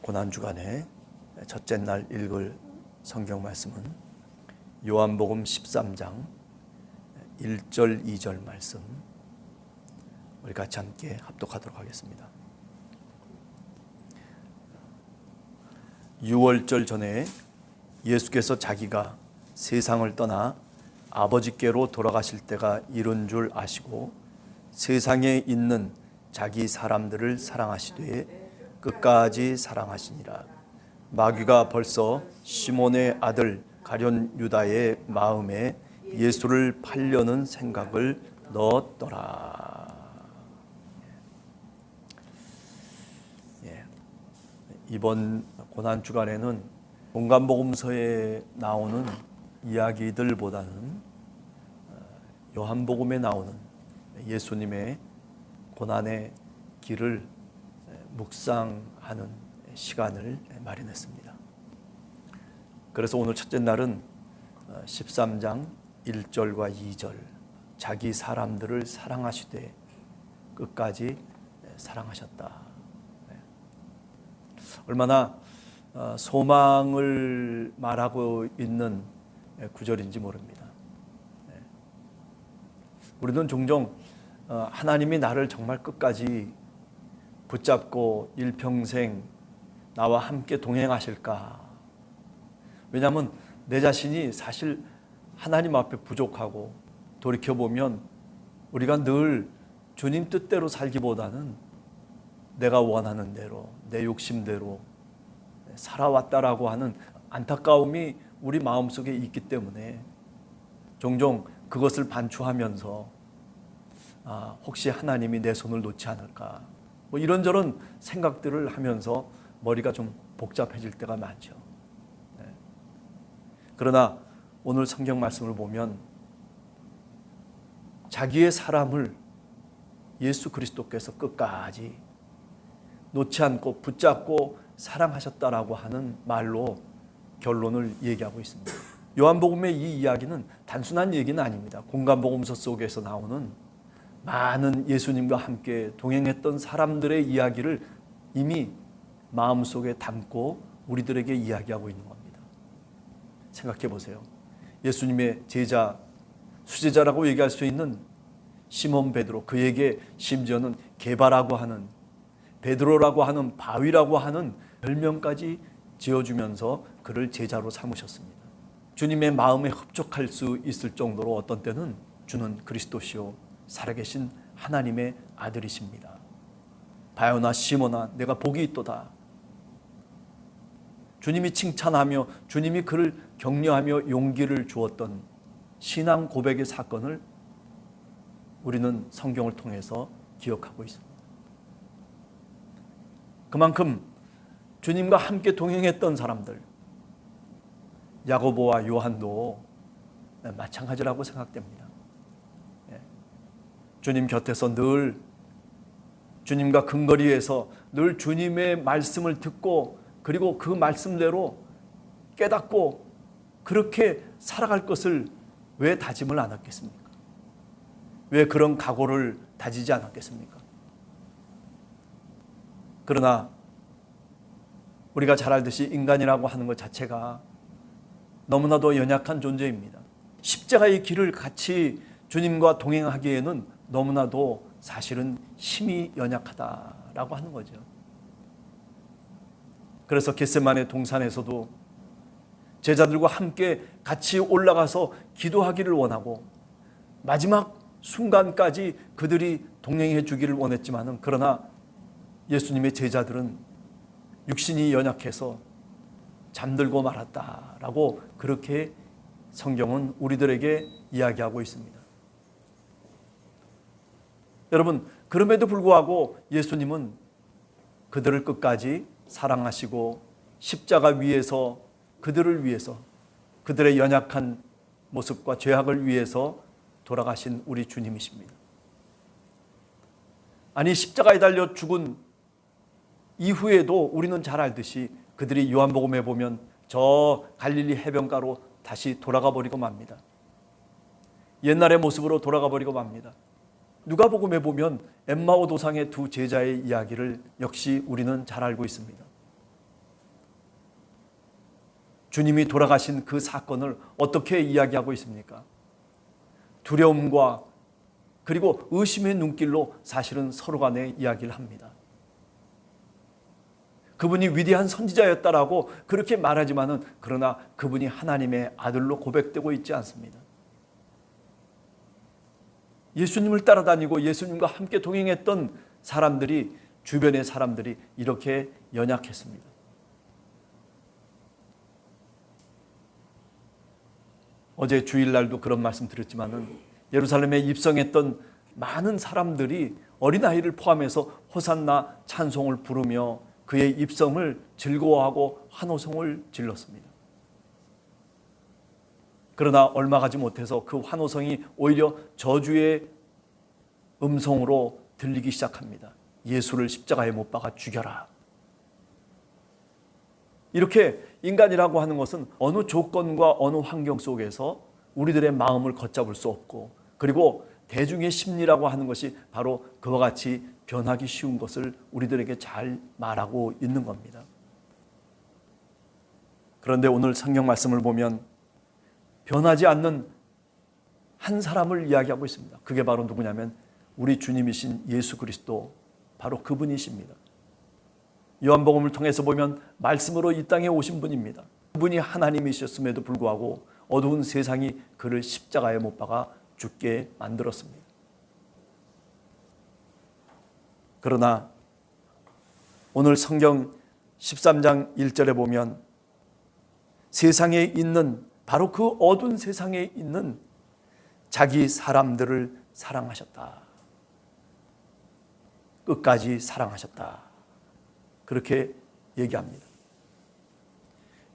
고난주간에 첫째 날 읽을 성경 말씀은 요한복음 13장 1절 2절 말씀, 우리 같이 함께 합독하도록 하겠습니다. 유월절 전에 예수께서 자기가 세상을 떠나 아버지께로 돌아가실 때가 이른 줄 아시고 세상에 있는 자기 사람들을 사랑하시되 끝까지 사랑하시니라. 마귀가 벌써 시몬의 아들 가룟 유다의 마음에 예수를 팔려는 생각을 넣었더라. 이번 고난주간에는 공간복음서에 나오는 이야기들보다는 요한복음에 나오는 예수님의 고난의 길을 묵상하는 시간을 마련했습니다. 그래서 오늘 첫째 날은 13장 1절과 2절, 자기 사람들을 사랑하시되 끝까지 사랑하셨다. 얼마나 소망을 말하고 있는 구절인지 모릅니다. 우리는 종종 하나님이 나를 정말 끝까지 붙잡고 일평생 나와 함께 동행하실까? 왜냐하면 내 자신이 사실 하나님 앞에 부족하고, 돌이켜보면 우리가 늘 주님 뜻대로 살기보다는 내가 원하는 대로, 내 욕심대로 살아왔다라고 하는 안타까움이 우리 마음속에 있기 때문에 종종 그것을 반추하면서 혹시 하나님이 내 손을 놓지 않을까, 이런저런 생각들을 하면서 머리가 좀 복잡해질 때가 많죠. 그러나 오늘 성경 말씀을 보면 자기의 사람을 예수 그리스도께서 끝까지 놓지 않고 붙잡고 사랑하셨다라고 하는 말로 결론을 얘기하고 있습니다. 요한복음의 이 이야기는 단순한 얘기는 아닙니다. 공간복음서 속에서 나오는 많은 예수님과 함께 동행했던 사람들의 이야기를 이미 마음속에 담고 우리들에게 이야기하고 있는 겁니다. 생각해 보세요. 예수님의 제자, 수제자라고 얘기할 수 있는 시몬 베드로, 그에게 심지어는 게바라고 하는, 베드로라고 하는, 바위라고 하는 별명까지 지어주면서 그를 제자로 삼으셨습니다. 주님의 마음에 흡족할 수 있을 정도로 어떤 때는 주는 그리스도시요 살아계신 하나님의 아들이십니다. 바요나 시몬아, 내가 복이 있도다. 주님이 칭찬하며 주님이 그를 격려하며 용기를 주었던 신앙 고백의 사건을 우리는 성경을 통해서 기억하고 있습니다. 그만큼 주님과 함께 동행했던 사람들, 야고보와 요한도 마찬가지라고 생각됩니다. 주님 곁에서 늘 주님과 근거리에서 늘 주님의 말씀을 듣고, 그리고 그 말씀대로 깨닫고 그렇게 살아갈 것을 왜 다짐을 안 했겠습니까? 왜 그런 각오를 다지지 않았겠습니까? 그러나 우리가 잘 알듯이 인간이라고 하는 것 자체가 너무나도 연약한 존재입니다. 십자가의 길을 같이 주님과 동행하기에는 너무나도 사실은 힘이 연약하다라고 하는 거죠. 그래서 겟세마네 동산에서도 제자들과 함께 같이 올라가서 기도하기를 원하고 마지막 순간까지 그들이 동행해 주기를 원했지만은, 그러나 예수님의 제자들은 육신이 연약해서 잠들고 말았다라고 그렇게 성경은 우리들에게 이야기하고 있습니다. 여러분, 그럼에도 불구하고 예수님은 그들을 끝까지 사랑하시고 십자가 위에서 그들을 위해서, 그들의 연약한 모습과 죄악을 위해서 돌아가신 우리 주님이십니다. 아니, 십자가에 달려 죽은 이후에도 우리는 잘 알듯이 그들이 요한복음에 보면 저 갈릴리 해변가로 다시 돌아가 버리고 맙니다. 옛날의 모습으로 돌아가 버리고 맙니다. 누가복음에 보면 엠마오 도상의 두 제자의 이야기를 역시 우리는 잘 알고 있습니다. 주님이 돌아가신 그 사건을 어떻게 이야기하고 있습니까? 두려움과 그리고 의심의 눈길로 사실은 서로 간에 이야기를 합니다. 그분이 위대한 선지자였다라고 그렇게 말하지만은 그러나 그분이 하나님의 아들로 고백되고 있지 않습니다. 예수님을 따라다니고 예수님과 함께 동행했던 사람들이, 주변의 사람들이 이렇게 연약했습니다. 어제 주일날도 그런 말씀 드렸지만은 예루살렘에 입성했던 많은 사람들이 어린아이를 포함해서 호산나 찬송을 부르며 그의 입성을 즐거워하고 환호성을 질렀습니다. 그러나 얼마 가지 못해서 그 환호성이 오히려 저주의 음성으로 들리기 시작합니다. 예수를 십자가에 못 박아 죽여라. 이렇게 인간이라고 하는 것은 어느 조건과 어느 환경 속에서 우리들의 마음을 걷잡을 수 없고, 그리고 대중의 심리라고 하는 것이 바로 그와 같이 변하기 쉬운 것을 우리들에게 잘 말하고 있는 겁니다. 그런데 오늘 성경 말씀을 보면 변하지 않는 한 사람을 이야기하고 있습니다. 그게 바로 누구냐면 우리 주님이신 예수 그리스도, 바로 그분이십니다. 요한복음을 통해서 보면 말씀으로 이 땅에 오신 분입니다. 그분이 하나님이셨음에도 불구하고 어두운 세상이 그를 십자가에 못 박아 죽게 만들었습니다. 그러나 오늘 성경 13장 1절에 보면 세상에 있는, 바로 그 어두운 세상에 있는 자기 사람들을 사랑하셨다. 끝까지 사랑하셨다. 그렇게 얘기합니다.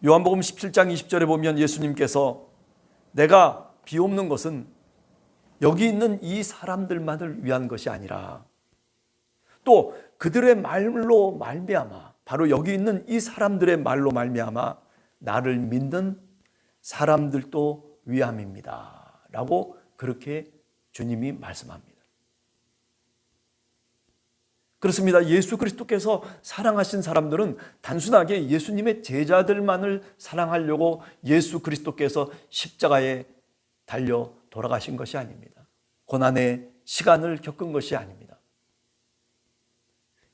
요한복음 17장 20절에 보면 예수님께서 내가 비옵는 것은 여기 있는 이 사람들만을 위한 것이 아니라 또 그들의 말로 말미암아, 바로 여기 있는 이 사람들의 말로 말미암아 나를 믿는 사람들도 위함입니다 라고 그렇게 주님이 말씀합니다. 그렇습니다. 예수 그리스도께서 사랑하신 사람들은 단순하게 예수님의 제자들만을 사랑하려고 예수 그리스도께서 십자가에 달려 돌아가신 것이 아닙니다. 고난의 시간을 겪은 것이 아닙니다.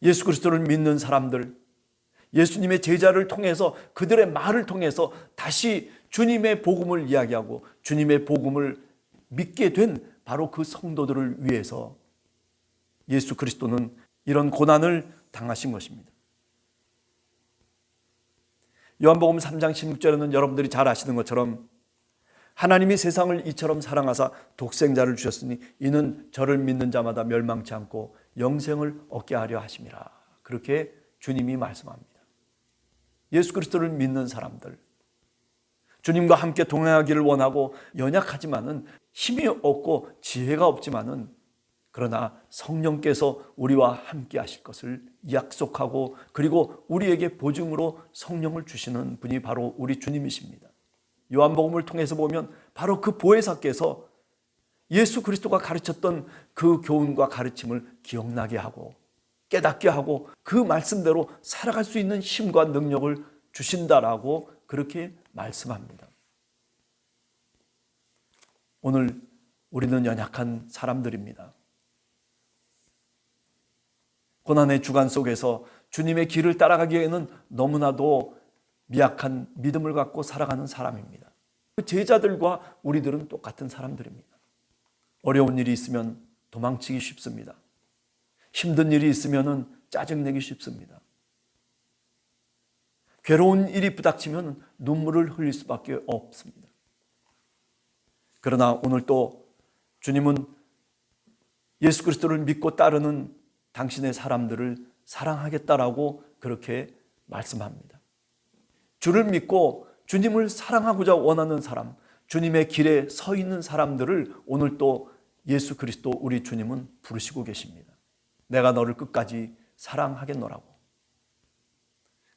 예수 그리스도를 믿는 사람들, 예수님의 제자를 통해서, 그들의 말을 통해서 다시 주님의 복음을 이야기하고 주님의 복음을 믿게 된 바로 그 성도들을 위해서 예수 그리스도는 이런 고난을 당하신 것입니다. 요한복음 3장 16절에는 여러분들이 잘 아시는 것처럼 하나님이 세상을 이처럼 사랑하사 독생자를 주셨으니 이는 저를 믿는 자마다 멸망치 않고 영생을 얻게 하려 하심이라. 그렇게 주님이 말씀합니다. 예수 그리스도를 믿는 사람들, 주님과 함께 동행하기를 원하고 연약하지만은 힘이 없고 지혜가 없지만은 그러나 성령께서 우리와 함께 하실 것을 약속하고 그리고 우리에게 보증으로 성령을 주시는 분이 바로 우리 주님이십니다. 요한복음을 통해서 보면 바로 그 보혜사께서 예수 그리스도가 가르쳤던 그 교훈과 가르침을 기억나게 하고 깨닫게 하고 그 말씀대로 살아갈 수 있는 힘과 능력을 주신다라고 그렇게 말씀합니다. 오늘 우리는 연약한 사람들입니다. 고난의 주간 속에서 주님의 길을 따라가기에는 너무나도 미약한 믿음을 갖고 살아가는 사람입니다. 그 제자들과 우리들은 똑같은 사람들입니다. 어려운 일이 있으면 도망치기 쉽습니다. 힘든 일이 있으면 짜증내기 쉽습니다. 괴로운 일이 부닥치면 눈물을 흘릴 수밖에 없습니다. 그러나 오늘 또 주님은 예수 그리스도를 믿고 따르는 당신의 사람들을 사랑하겠다라고 그렇게 말씀합니다. 주를 믿고 주님을 사랑하고자 원하는 사람, 주님의 길에 서 있는 사람들을 오늘 또 예수 그리스도 우리 주님은 부르시고 계십니다. 내가 너를 끝까지 사랑하겠노라고.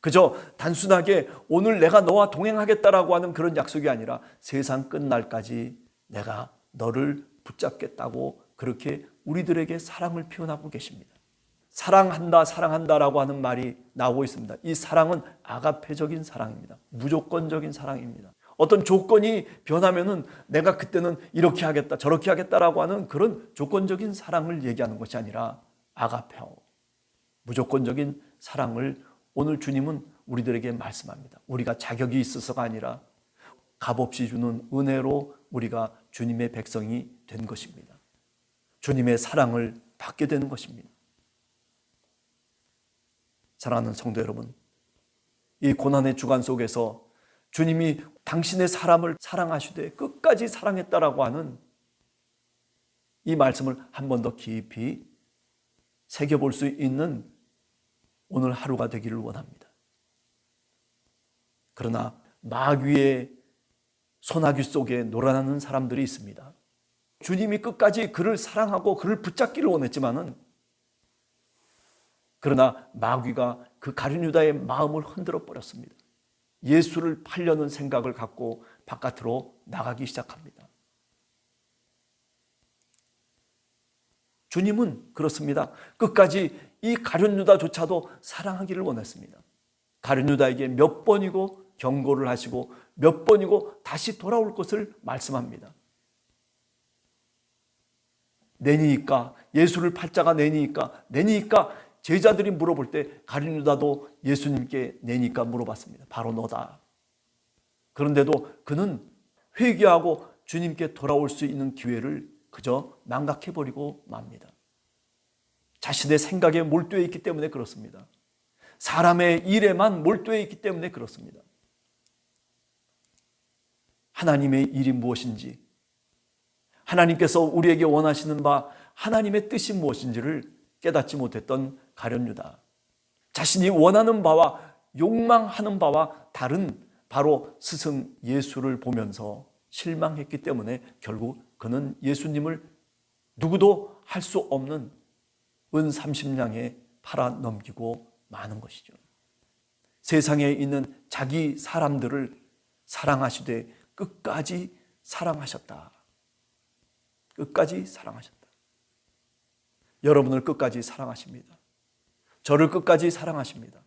그저 단순하게 오늘 내가 너와 동행하겠다라고 하는 그런 약속이 아니라 세상 끝날까지 내가 너를 붙잡겠다고 그렇게 우리들에게 사랑을 표현하고 계십니다. 사랑한다, 사랑한다라고 하는 말이 나오고 있습니다. 이 사랑은 아가페적인 사랑입니다. 무조건적인 사랑입니다. 어떤 조건이 변하면은 내가 그때는 이렇게 하겠다, 저렇게 하겠다라고 하는 그런 조건적인 사랑을 얘기하는 것이 아니라 아가페오, 무조건적인 사랑을 오늘 주님은 우리들에게 말씀합니다. 우리가 자격이 있어서가 아니라 값없이 주는 은혜로 우리가 주님의 백성이 된 것입니다. 주님의 사랑을 받게 되는 것입니다. 사랑하는 성도 여러분, 이 고난의 주간 속에서 주님이 당신의 사람을 사랑하시되 끝까지 사랑했다라고 하는 이 말씀을 한 번 더 깊이 새겨볼 수 있는 오늘 하루가 되기를 원합니다. 그러나 마귀의 소나기 속에 놀아나는 사람들이 있습니다. 주님이 끝까지 그를 사랑하고 그를 붙잡기를 원했지만은, 그러나 마귀가 그 가룟 유다의 마음을 흔들어 버렸습니다. 예수를 팔려는 생각을 갖고 바깥으로 나가기 시작합니다. 주님은 그렇습니다. 끝까지 이 가룟 유다조차도 사랑하기를 원했습니다. 가룟 유다에게 몇 번이고 경고를 하시고 몇 번이고 다시 돌아올 것을 말씀합니다. 내니까, 예수를 팔자가 내니까 제자들이 물어볼 때 가룟 유다도 예수님께 내니까 물어봤습니다. 바로 너다. 그런데도 그는 회개하고 주님께 돌아올 수 있는 기회를 그저 망각해버리고 맙니다. 자신의 생각에 몰두해 있기 때문에 그렇습니다. 사람의 일에만 몰두해 있기 때문에 그렇습니다. 하나님의 일이 무엇인지, 하나님께서 우리에게 원하시는 바, 하나님의 뜻이 무엇인지를 깨닫지 못했던 가룟 유다, 자신이 원하는 바와 욕망하는 바와 다른 바로 스승 예수를 보면서 실망했기 때문에 결국 그는 예수님을 누구도 할 수 없는 은 30냥에 팔아 넘기고 마는 것이죠. 세상에 있는 자기 사람들을 사랑하시되 끝까지 사랑하셨다. 끝까지 사랑하셨다. 여러분을 끝까지 사랑하십니다. 저를 끝까지 사랑하십니다.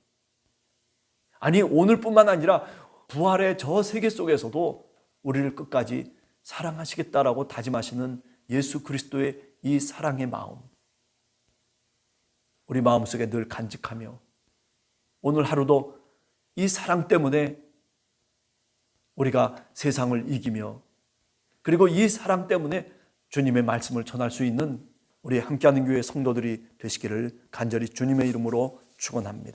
아니, 오늘뿐만 아니라 부활의 저 세계 속에서도 우리를 끝까지 사랑하시겠다라고 다짐하시는 예수 그리스도의 이 사랑의 마음, 우리 마음속에 늘 간직하며 오늘 하루도 이 사랑 때문에 우리가 세상을 이기며, 그리고 이 사랑 때문에 주님의 말씀을 전할 수 있는 우리 함께하는 교회 성도들이 되시기를 간절히 주님의 이름으로 축원합니다.